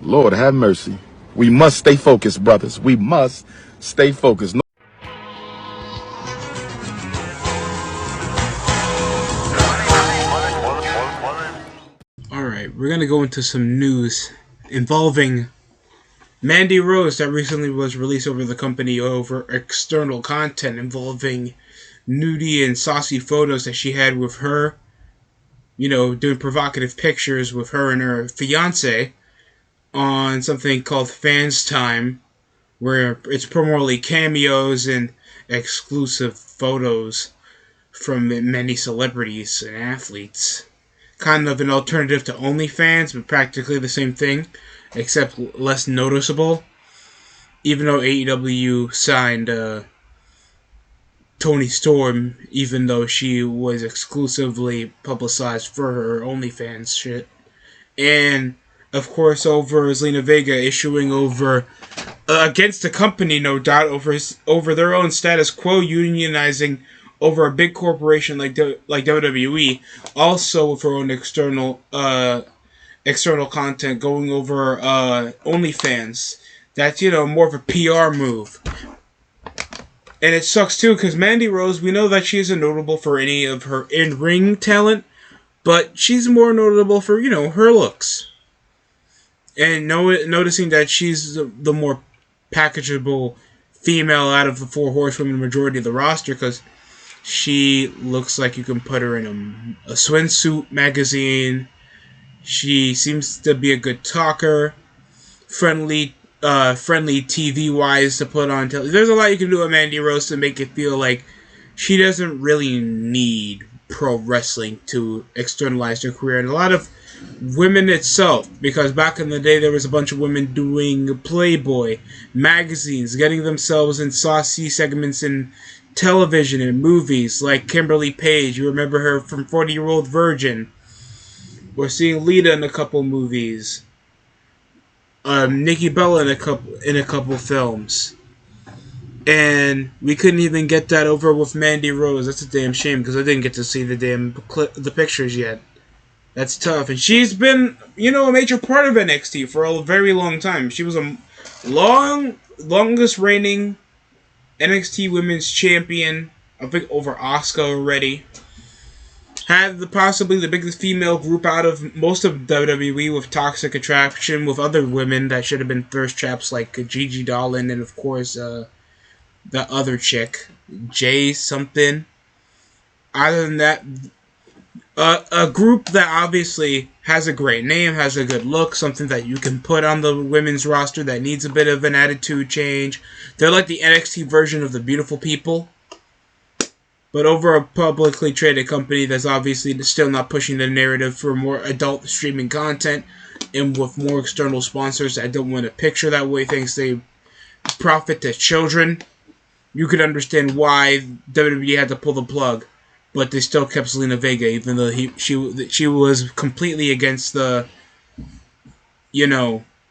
Lord have mercy. We must stay focused, brothers. We must stay focused. Alright, we're gonna go into some news involving Mandy Rose that recently was released over the company over external content involving nudie and saucy photos that she had with her, doing provocative pictures with her and her fiance on something called Fans Time, where it's primarily cameos and exclusive photos from many celebrities and athletes. Kind of an alternative to OnlyFans, but practically the same thing, except less noticeable. Even though AEW signed Toni Storm, even though she was exclusively publicized for her OnlyFans shit. And, of course, over Zelina Vega issuing over, against the company, no doubt, over their own status quo, unionizing over a big corporation like WWE, also with her own external content going over OnlyFans. That's, more of a PR move. And it sucks too, because Mandy Rose, we know that she isn't notable for any of her in-ring talent, but she's more notable for, her looks. And noticing that she's the more packageable female out of the four horsewomen majority of the roster, because she looks like you can put her in a swimsuit magazine. She seems to be a good talker, friendly TV-wise to put on television. There's a lot you can do with Mandy Rose to make it feel like she doesn't really need pro wrestling to externalize her career. And a lot of women itself, because back in the day there was a bunch of women doing Playboy magazines, getting themselves in saucy segments in television and movies, like Kimberly Page. You remember her from 40-Year-Old Virgin. We're seeing Lita in a couple movies. Nikki Bella in a couple films. And we couldn't even get that over with Mandy Rose. That's a damn shame, because I didn't get to see the pictures yet. That's tough. And she's been, a major part of NXT for a very long time. She was a longest reigning NXT Women's Champion, I think over Asuka already. Had possibly the biggest female group out of most of WWE with Toxic Attraction, with other women that should have been thirst traps like Gigi Dolan and, of course, the other chick, Jay something. Other than that, a group that obviously has a great name, has a good look, something that you can put on the women's roster that needs a bit of an attitude change. They're like the NXT version of the Beautiful People, but over a publicly traded company that's obviously still not pushing the narrative for more adult streaming content, and with more external sponsors that don't want to picture that way, thinks they profit to children. You could understand why WWE had to pull the plug. But they still kept Zelina Vega, even though she was completely against the,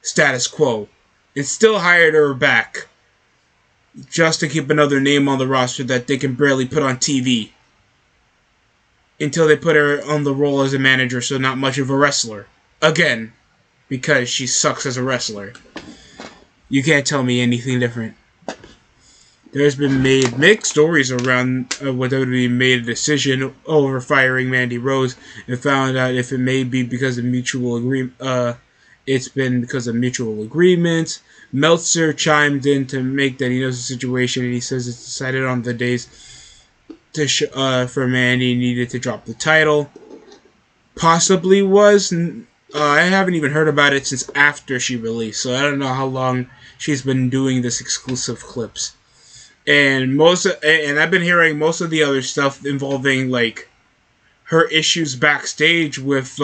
status quo. And still hired her back. Just to keep another name on the roster that they can barely put on TV. Until they put her on the role as a manager, so not much of a wrestler. Again, because she sucks as a wrestler. You can't tell me anything different. There's been mixed stories around what WWE made a decision over firing Mandy Rose, and found out if it may be because of mutual agreement. It's been because of mutual agreements. Meltzer chimed in to make that he knows the situation, and he says it's decided on the days for Mandy needed to drop the title. Possibly was. I haven't even heard about it since after she released, so I don't know how long she's been doing this exclusive clips. And I've been hearing most of the other stuff involving like her issues backstage with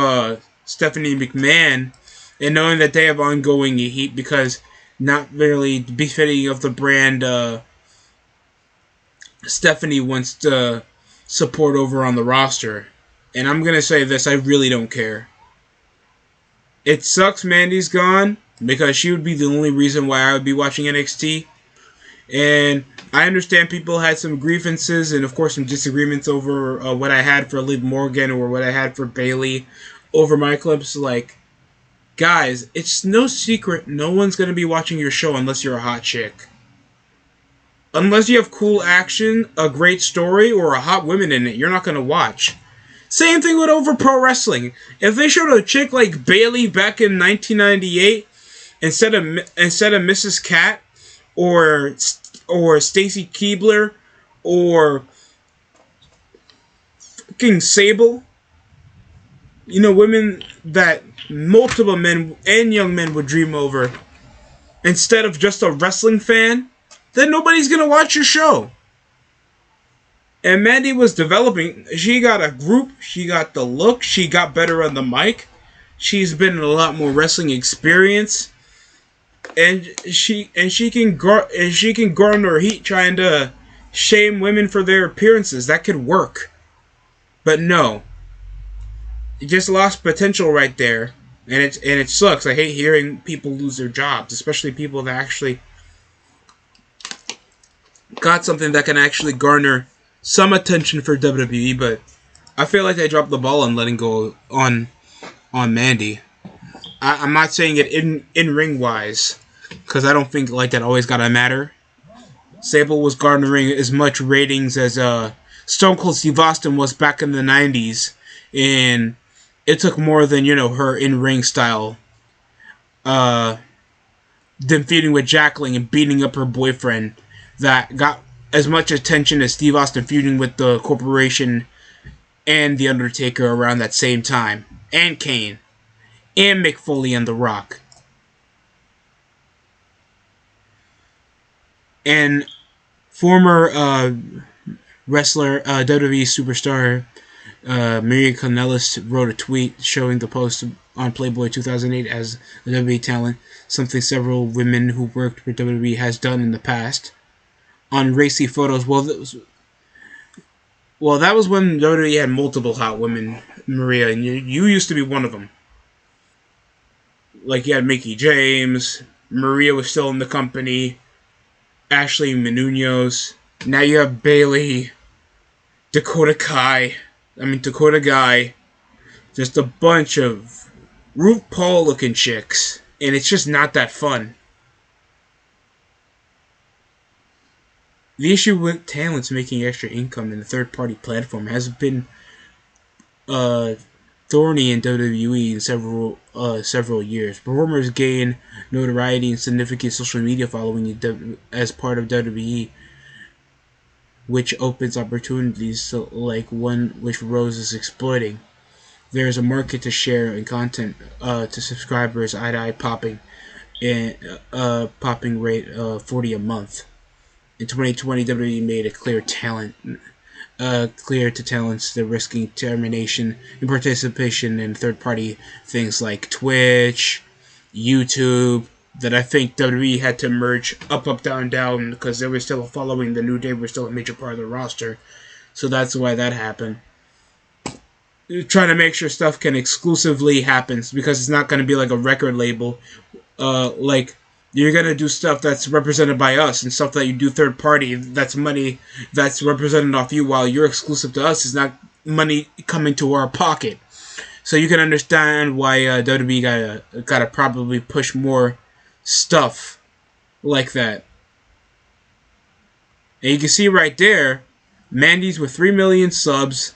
Stephanie McMahon, and knowing that they have ongoing heat because not really befitting of the brand Stephanie wants to support over on the roster. And I'm gonna say this, I really don't care. It sucks Mandy's gone, because she would be the only reason why I would be watching NXT. And I understand people had some grievances and, of course, some disagreements over what I had for Liv Morgan or what I had for Bayley over my clips. Like, Guys, it's no secret no one's gonna be watching your show unless you're a hot chick. Unless you have cool action, a great story, or a hot woman in it, you're not gonna watch. Same thing with over pro wrestling. If they showed a chick like Bailey back in 1998 instead of Mrs. Cat or Stacy Keebler or fucking Sable, women that multiple men and young men would dream over, instead of just a wrestling fan, then nobody's gonna watch your show. And Mandy was developing. She got a group. She got the look. She got better on the mic. She's been in a lot more wrestling experience, and she can garner heat trying to shame women for their appearances. That could work, but no, it just lost potential right there, and it sucks. I hate hearing people lose their jobs, especially people that actually got something that can actually garner some attention for WWE, but I feel like they dropped the ball on letting go on Mandy. I'm not saying it in ring wise, because I don't think like that always gotta matter. Sable was garnering as much ratings as Stone Cold Steve Austin was back in the 90s, and it took more than her in ring style, than feuding with Jacqueline and beating up her boyfriend, that got as much attention as Steve Austin feuding with the Corporation and The Undertaker around that same time. And Kane. And Mick Foley and The Rock. And former wrestler, WWE superstar Maria Kanellis wrote a tweet showing the post on Playboy 2008 as a WWE talent, something several women who worked for WWE has done in the past. On racy photos, that was when WWE had multiple hot women, Maria, and you used to be one of them. Like, you had Mickie James, Maria was still in the company, Ashley Menounos, now you have Bailey, Dakota Guy, just a bunch of RuPaul looking chicks, and it's just not that fun. The issue with talents making extra income in a third-party platform has been thorny in WWE in several years. Performers gain notoriety and significant social media following as part of WWE, which opens opportunities like one which Rose is exploiting. There is a market to share and content to subscribers, eye-to-eye popping, and popping rate 40 a month. In 2020, WWE made it clear to talents they're risking termination and participation in third-party things like Twitch, YouTube, that I think WWE had to merge up, down, down, because they were still following the New Day, were still a major part of the roster. So that's why that happened. Trying to make sure stuff can exclusively happen, because it's not going to be like a record label, like, you're going to do stuff that's represented by us, and stuff that you do third party, that's money that's represented off you, while you're exclusive to us is not money coming to our pocket. So you can understand why WWE gotta probably push more stuff like that. And you can see right there, Mandy's with 3 million subs,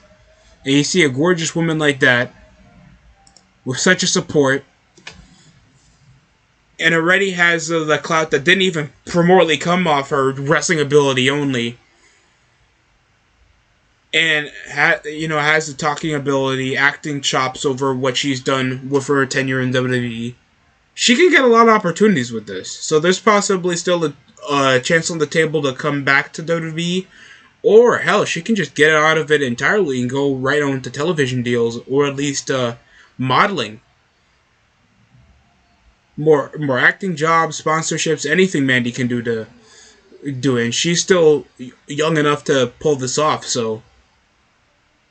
and you see a gorgeous woman like that, with such a support, and already has the clout that didn't even primarily come off her wrestling ability only, and has the talking ability, acting chops over what she's done with her tenure in WWE. She can get a lot of opportunities with this, so there's possibly still a chance on the table to come back to WWE, or hell, she can just get out of it entirely and go right on to television deals, or at least modeling. More acting jobs, sponsorships, anything Mandy can do to do it. And she's still young enough to pull this off, so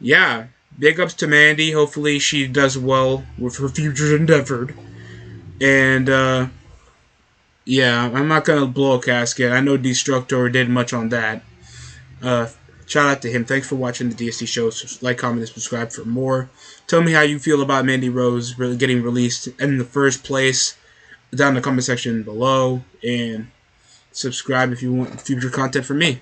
yeah, big ups to Mandy. Hopefully she does well with her future endeavor. And yeah, I'm not gonna blow a casket. I know Destructor did much on that. Shout out to him. Thanks for watching the DST show. Like, comment, and subscribe for more. Tell me how you feel about Mandy Rose really getting released in the first place down in the comment section below. And subscribe if you want future content from me.